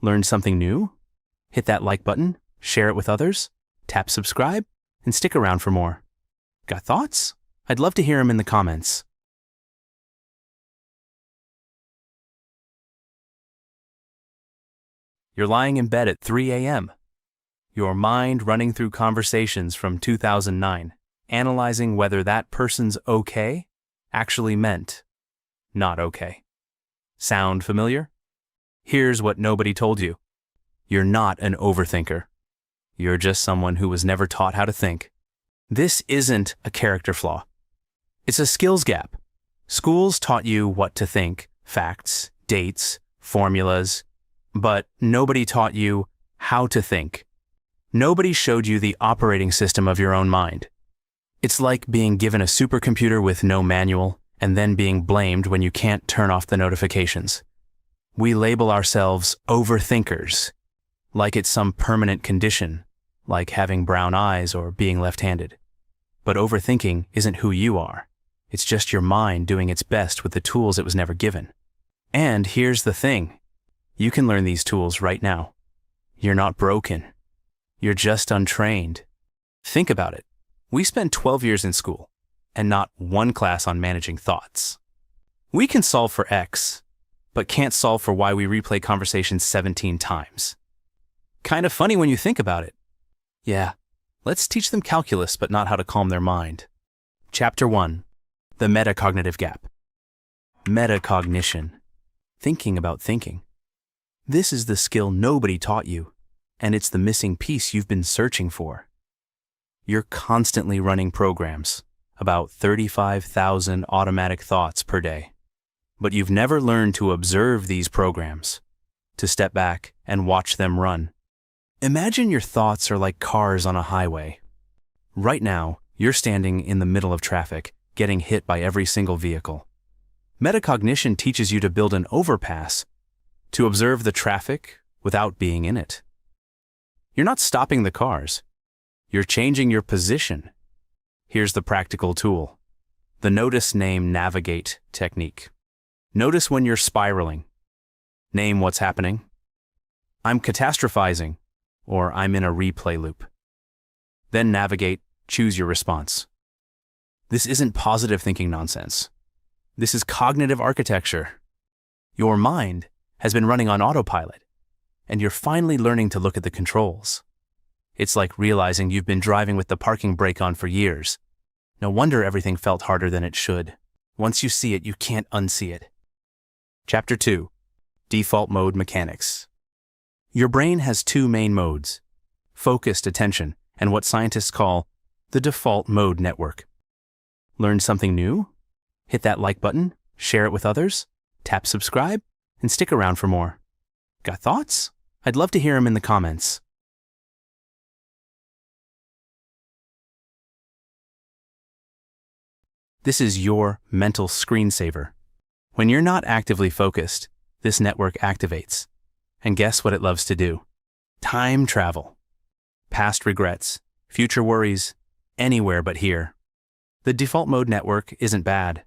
Learned something new? Hit that like button, share it with others, tap subscribe, and stick around for more. Got thoughts? I'd love to hear them in the comments. You're lying in bed at 3 a.m. Your mind running through conversations from 2009, analyzing whether that person's okay actually meant not okay. Sound familiar? Here's what nobody told you. You're not an overthinker. You're just someone who was never taught how to think. This isn't a character flaw. It's a skills gap. Schools taught you what to think, facts, dates, formulas, but nobody taught you how to think. Nobody showed you the operating system of your own mind. It's like being given a supercomputer with no manual and then being blamed when you can't turn off the notifications. We label ourselves overthinkers, like it's some permanent condition, like having brown eyes or being left-handed. But overthinking isn't who you are. It's just your mind doing its best with the tools it was never given. And here's the thing. You can learn these tools right now. You're not broken. You're just untrained. Think about it. We spent 12 years in school, and not one class on managing thoughts. We can solve for X, but can't solve for why we replay conversations 17 times. Kind of funny when you think about it. Yeah, let's teach them calculus, but not how to calm their mind. Chapter 1. The Metacognitive Gap. Metacognition. Thinking about thinking. This is the skill nobody taught you, and it's the missing piece you've been searching for. You're constantly running programs, about 35,000 automatic thoughts per day. But you've never learned to observe these programs, to step back and watch them run. Imagine your thoughts are like cars on a highway. Right now, you're standing in the middle of traffic, getting hit by every single vehicle. Metacognition teaches you to build an overpass, to observe the traffic without being in it. You're not stopping the cars. You're changing your position. Here's the practical tool. The notice, name, navigate technique. Notice when you're spiraling. Name what's happening. I'm catastrophizing, or I'm in a replay loop. Then navigate, choose your response. This isn't positive thinking nonsense. This is cognitive architecture. Your mind has been running on autopilot, and you're finally learning to look at the controls. It's like realizing you've been driving with the parking brake on for years. No wonder everything felt harder than it should. Once you see it, you can't unsee it. Chapter 2. Default Mode Mechanics. Your brain has two main modes: focused attention and what scientists call the default mode network. Learn something new? Hit that like button, share it with others, tap subscribe, and stick around for more. Got thoughts? I'd love to hear them in the comments. This is your mental screensaver. When you're not actively focused, this network activates. And guess what it loves to do? Time travel. Past regrets, future worries, anywhere but here. The default mode network isn't bad.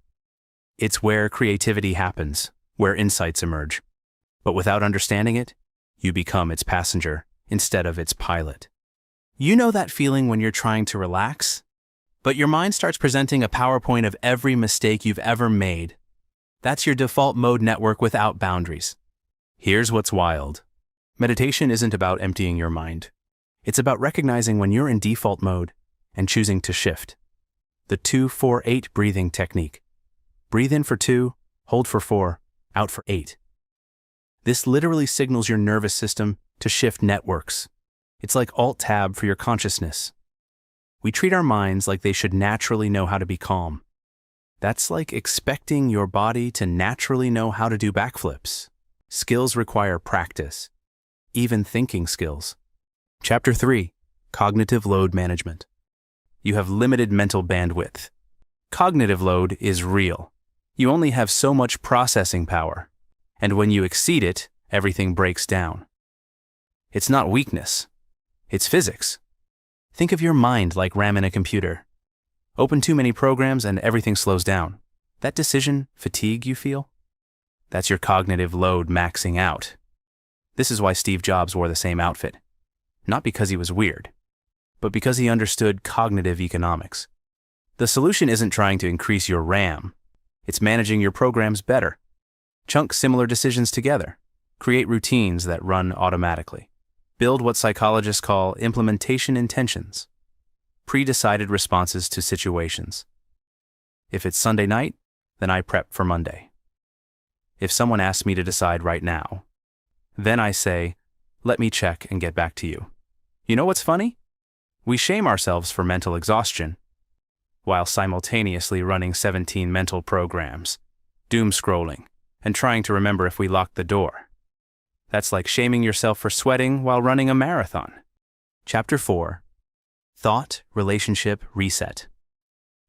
It's where creativity happens, where insights emerge. But without understanding it, you become its passenger instead of its pilot. You know that feeling when you're trying to relax, but your mind starts presenting a PowerPoint of every mistake you've ever made. That's your default mode network without boundaries. Here's what's wild. Meditation isn't about emptying your mind. It's about recognizing when you're in default mode and choosing to shift. The 2-4-8 breathing technique. Breathe in for 2, hold for 4, out for 8. This literally signals your nervous system to shift networks. It's like Alt-Tab for your consciousness. We treat our minds like they should naturally know how to be calm. That's like expecting your body to naturally know how to do backflips. Skills require practice, even thinking skills. Chapter 3. Cognitive Load Management. You have limited mental bandwidth. Cognitive load is real. You only have so much processing power, and when you exceed it, everything breaks down. It's not weakness. It's physics. Think of your mind like RAM in a computer. Open too many programs and everything slows down. That decision fatigue you feel? That's your cognitive load maxing out. This is why Steve Jobs wore the same outfit. Not because he was weird, but because he understood cognitive economics. The solution isn't trying to increase your RAM. It's managing your programs better. Chunk similar decisions together. Create routines that run automatically. Build what psychologists call implementation intentions. Pre-decided responses to situations. If it's Sunday night, then I prep for Monday. If someone asks me to decide right now, then I say, let me check and get back to you. You know what's funny? We shame ourselves for mental exhaustion, while simultaneously running 17 mental programs, doom scrolling, and trying to remember if we locked the door. That's like shaming yourself for sweating while running a marathon. Chapter 4. Thought, Relationship, Reset.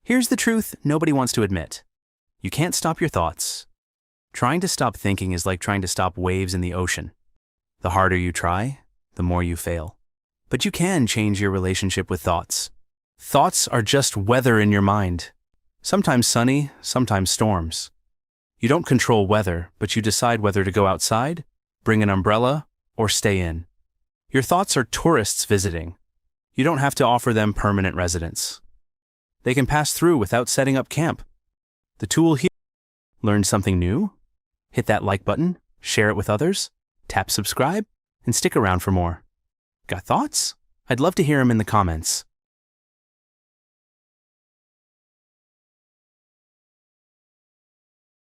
Here's the truth nobody wants to admit. You can't stop your thoughts. Trying to stop thinking is like trying to stop waves in the ocean. The harder you try, the more you fail. But you can change your relationship with thoughts. Thoughts are just weather in your mind. Sometimes sunny, sometimes storms. You don't control weather, but you decide whether to go outside, bring an umbrella, or stay in. Your thoughts are tourists visiting. You don't have to offer them permanent residence. They can pass through without setting up camp. The tool here: learn something new? Hit that like button, share it with others, tap subscribe, and stick around for more. Got thoughts? I'd love to hear them in the comments.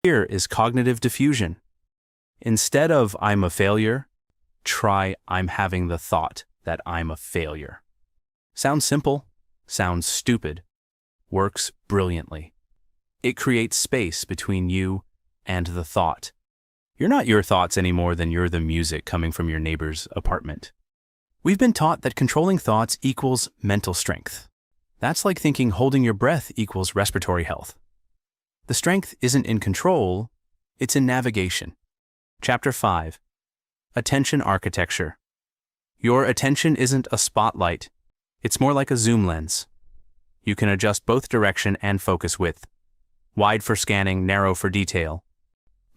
Here is cognitive diffusion. Instead of I'm a failure, try I'm having the thought that I'm a failure. Sounds simple, sounds stupid, works brilliantly. It creates space between you and the thought. You're not your thoughts any more than you're the music coming from your neighbor's apartment. We've been taught that controlling thoughts equals mental strength. That's like thinking holding your breath equals respiratory health. The strength isn't in control, it's in navigation. Chapter 5. Attention Architecture. Your attention isn't a spotlight. It's more like a zoom lens. You can adjust both direction and focus width. Wide for scanning, narrow for detail.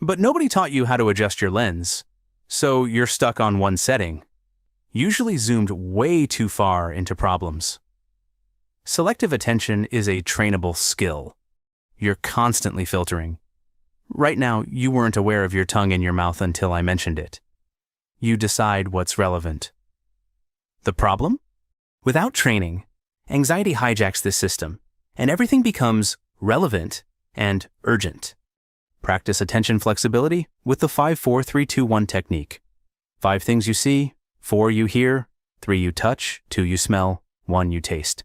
But nobody taught you how to adjust your lens, so you're stuck on one setting, usually zoomed way too far into problems. Selective attention is a trainable skill. You're constantly filtering. Right now, you weren't aware of your tongue in your mouth until I mentioned it. You decide what's relevant. The problem? Without training, anxiety hijacks this system, and everything becomes relevant and urgent. Practice attention flexibility with the 5-4-3-2-1 technique. 5 things you see, 4 you hear, 3 you touch, 2 you smell, 1 you taste.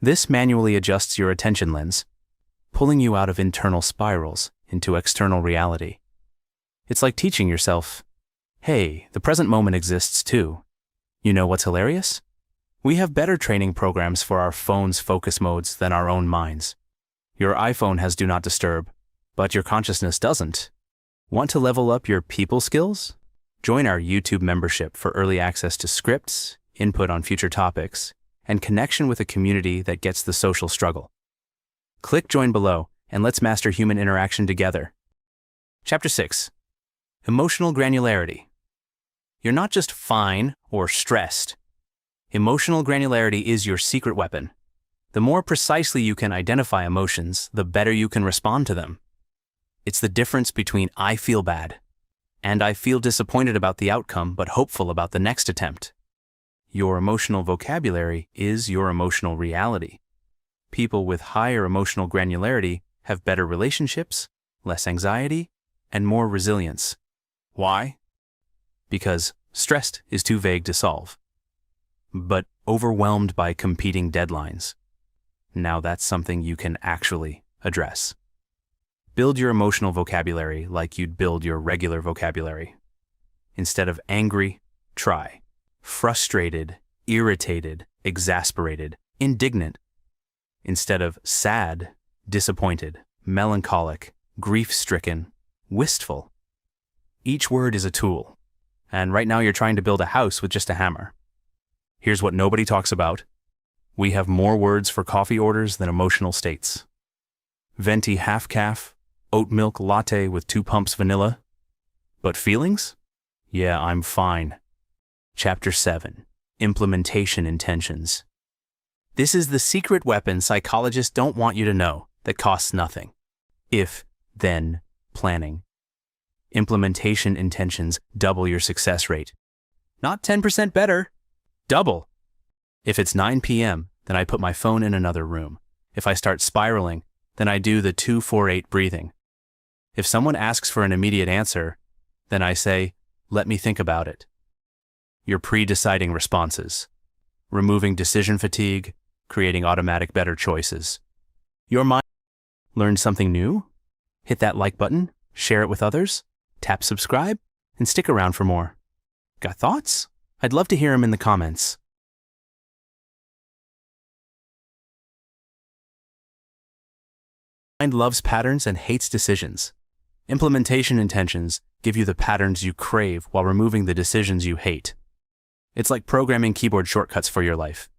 This manually adjusts your attention lens, pulling you out of internal spirals into external reality. It's like teaching yourself, hey, the present moment exists too. You know what's hilarious? We have better training programs for our phone's focus modes than our own minds. Your iPhone has Do Not Disturb, but your consciousness doesn't. Want to level up your people skills? Join our YouTube membership for early access to scripts, input on future topics, and connection with a community that gets the social struggle. Click join below, and let's master human interaction together. Chapter 6. Emotional Granularity. You're not just fine or stressed. Emotional granularity is your secret weapon. The more precisely you can identify emotions, the better you can respond to them. It's the difference between I feel bad and I feel disappointed about the outcome but hopeful about the next attempt. Your emotional vocabulary is your emotional reality. People with higher emotional granularity have better relationships, less anxiety, and more resilience. Why? Because stressed is too vague to solve, but overwhelmed by competing deadlines. Now that's something you can actually address. Build your emotional vocabulary like you'd build your regular vocabulary. Instead of angry, try frustrated, irritated, exasperated, indignant. Instead of sad, disappointed, melancholic, grief-stricken, wistful. Each word is a tool, and right now you're trying to build a house with just a hammer. Here's what nobody talks about. We have more words for coffee orders than emotional states. Venti half-calf, oat milk latte with 2 pumps vanilla. But feelings? Yeah, I'm fine. Chapter 7. Implementation Intentions. This is the secret weapon psychologists don't want you to know that costs nothing. If, then, planning. Implementation intentions double your success rate. Not 10% better, double. If it's 9 p.m., then I put my phone in another room. If I start spiraling, then I do the 2-4-8 breathing. If someone asks for an immediate answer, then I say, let me think about it. You're pre-deciding responses, removing decision fatigue, creating automatic better choices. Your mind learned something new? Hit that like button, share it with others, tap subscribe, and stick around for more. Got thoughts? I'd love to hear them in the comments. Mind loves patterns and hates decisions. Implementation intentions give you the patterns you crave while removing the decisions you hate. It's like programming keyboard shortcuts for your life.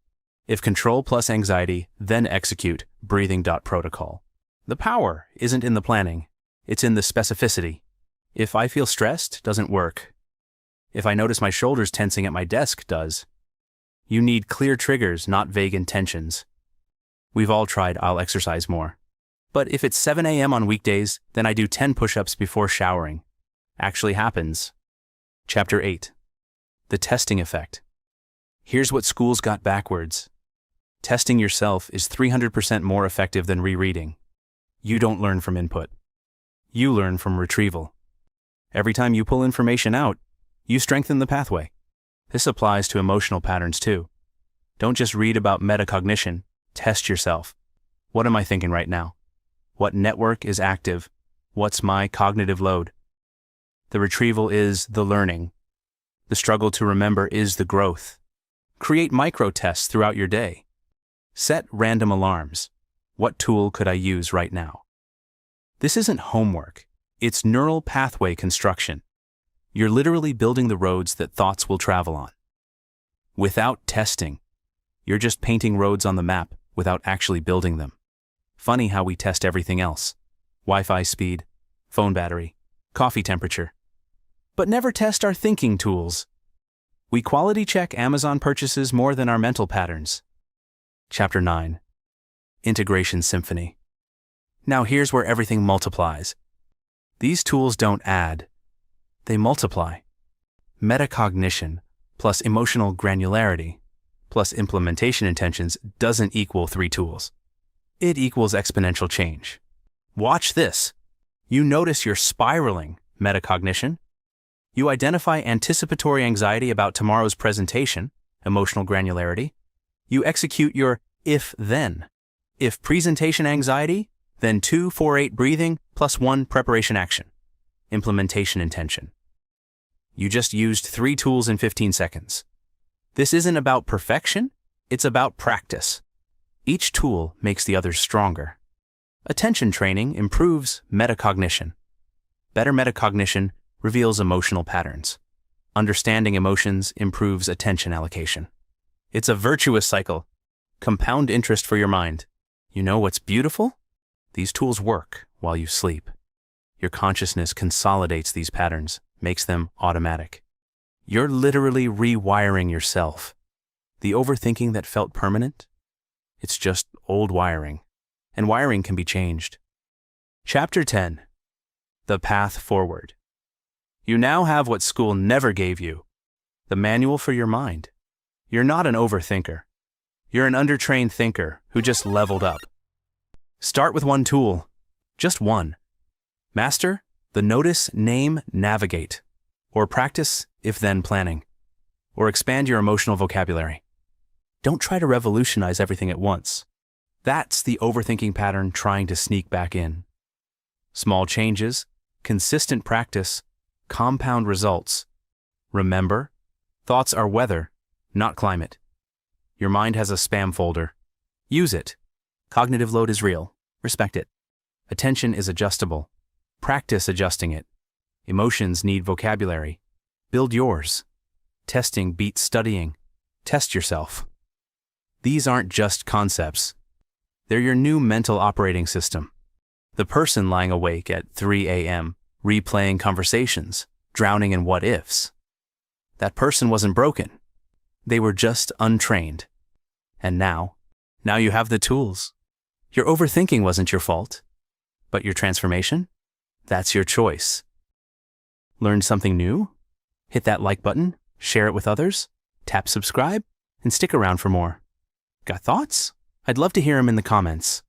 If control plus anxiety, then execute breathing.protocol. The power isn't in the planning, it's in the specificity. If I feel stressed, doesn't work. If I notice my shoulders tensing at my desk, does. You need clear triggers, not vague intentions. We've all tried I'll exercise more. But if it's 7 a.m. on weekdays, then I do 10 push-ups before showering. Actually happens. Chapter 8. The testing effect. Here's what schools got backwards. Testing yourself is 300% more effective than rereading. You don't learn from input. You learn from retrieval. Every time you pull information out, you strengthen the pathway. This applies to emotional patterns too. Don't just read about metacognition, test yourself. What am I thinking right now? What network is active? What's my cognitive load? The retrieval is the learning. The struggle to remember is the growth. Create micro-tests throughout your day. Set random alarms. What tool could I use right now? This isn't homework. It's neural pathway construction. You're literally building the roads that thoughts will travel on. Without testing, you're just painting roads on the map without actually building them. Funny how we test everything else. Wi-Fi speed, phone battery, coffee temperature. But never test our thinking tools. We quality check Amazon purchases more than our mental patterns. Chapter 9. Integration Symphony. Now here's where everything multiplies. These tools don't add, they multiply. Metacognition plus emotional granularity plus implementation intentions doesn't equal 3 tools. It equals exponential change. Watch this. You notice you're spiraling, metacognition. You identify anticipatory anxiety about tomorrow's presentation, emotional granularity. You execute your if-then. If presentation anxiety, then 2-4-8 breathing plus 1 preparation action. Implementation intention. You just used 3 tools in 15 seconds. This isn't about perfection, it's about practice. Each tool makes the others stronger. Attention training improves metacognition. Better metacognition reveals emotional patterns. Understanding emotions improves attention allocation. It's a virtuous cycle. Compound interest for your mind. You know what's beautiful? These tools work while you sleep. Your consciousness consolidates these patterns, makes them automatic. You're literally rewiring yourself. The overthinking that felt permanent? It's just old wiring. And wiring can be changed. Chapter 10. The Path Forward. You now have what school never gave you. The manual for your mind. You're not an overthinker. You're an undertrained thinker who just leveled up. Start with 1 tool. Just 1. Master the notice, name, navigate. Or practice if-then planning. Or expand your emotional vocabulary. Don't try to revolutionize everything at once. That's the overthinking pattern trying to sneak back in. Small changes, consistent practice, compound results. Remember, thoughts are weather, not climate. Your mind has a spam folder. Use it. Cognitive load is real. Respect it. Attention is adjustable. Practice adjusting it. Emotions need vocabulary. Build yours. Testing beats studying. Test yourself. These aren't just concepts. They're your new mental operating system. The person lying awake at 3 a.m., replaying conversations, drowning in what-ifs, That person wasn't broken. They were just untrained. And now you have the tools. Your overthinking wasn't your fault. But your transformation? That's your choice. Learn something new? Hit that like button, share it with others, tap subscribe, and stick around for more. Got thoughts? I'd love to hear them in the comments.